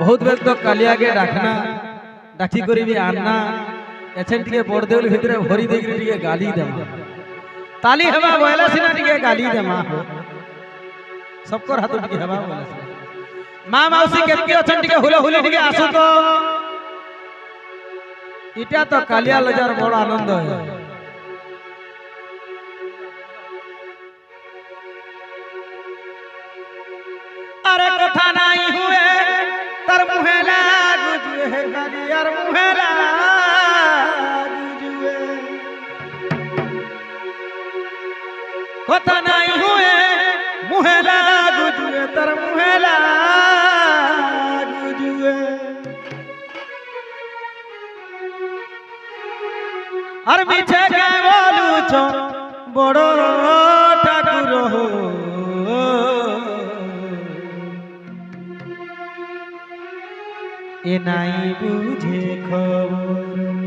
बहुत बेर तो कालिया के डाकना डाकी करी भी आना एछन टिके बड़देउल भितरे भरी देख टिके गाली देमा ताली हवा बोला सिना टिके गाली देमा सबको हाथ टिके हवा बोला मां मौसी केतके अछन टिके हुले हुले टिके आसु तो इटा तो कालिया लजार बड़ आनंद है। अरे कथा नहीं हुए तर मुहे लागु जुए कालियार मुहे लागु जुए कथा नहीं हुए मुहे लागु जुए तर मुहे लागु जुए और पीछे के बोलू छो बड़ो ठाकुर हो ए नाई बुझे खबर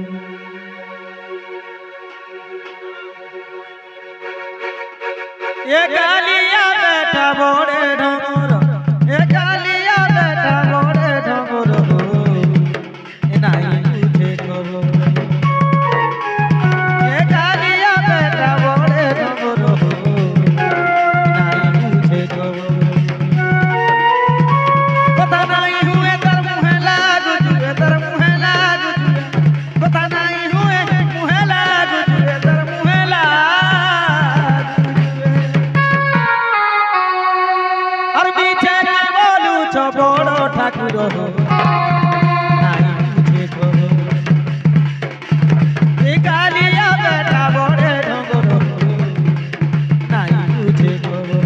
ए कालिया बेटा बड़े ढंगर ए कालिया बेटा बड़े ढंगर हो ए नाई बुझे खबर ए कालिया बेटा बड़े ढंगर हो ए नाई बुझे खबर पता नहीं हुए बड़ो ठाकुर हो नाई बुझे खबर ए कालिया बेटा बड़े ढंगर हो नाई बुझे खबर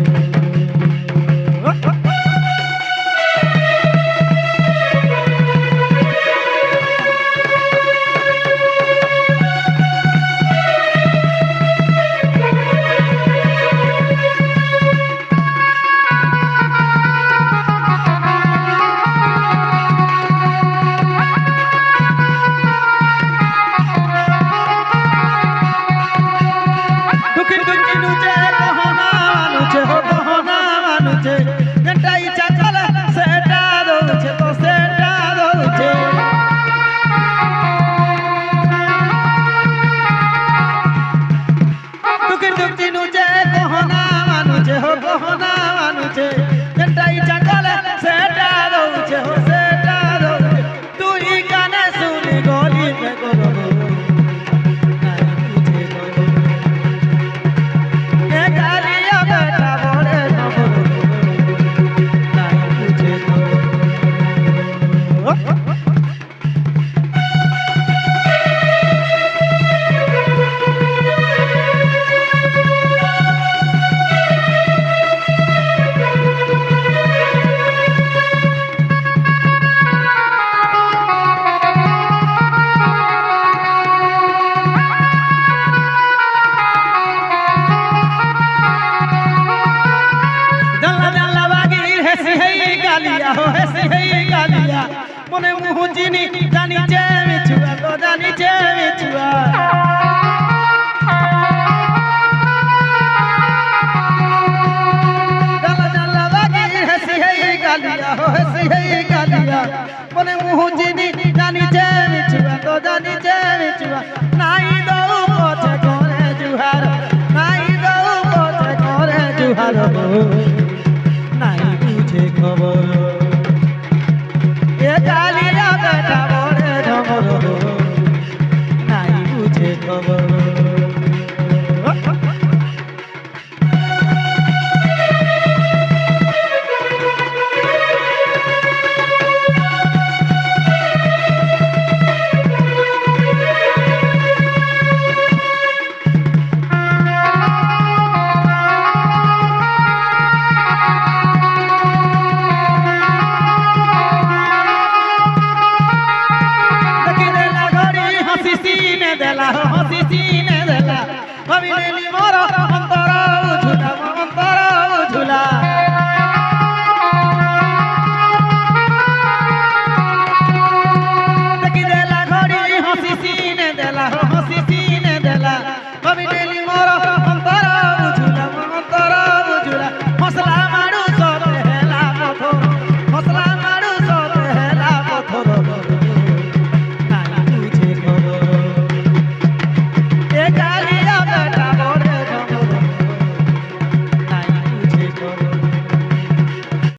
मने मुह जिनी जानी जे मिछुआ तो जानी जे मिछुआ जला जला बागी हसी है गालिया हो हसी है गालिया मने मुह जिनी जानी जे मिछुआ तो जानी जे मिछुआ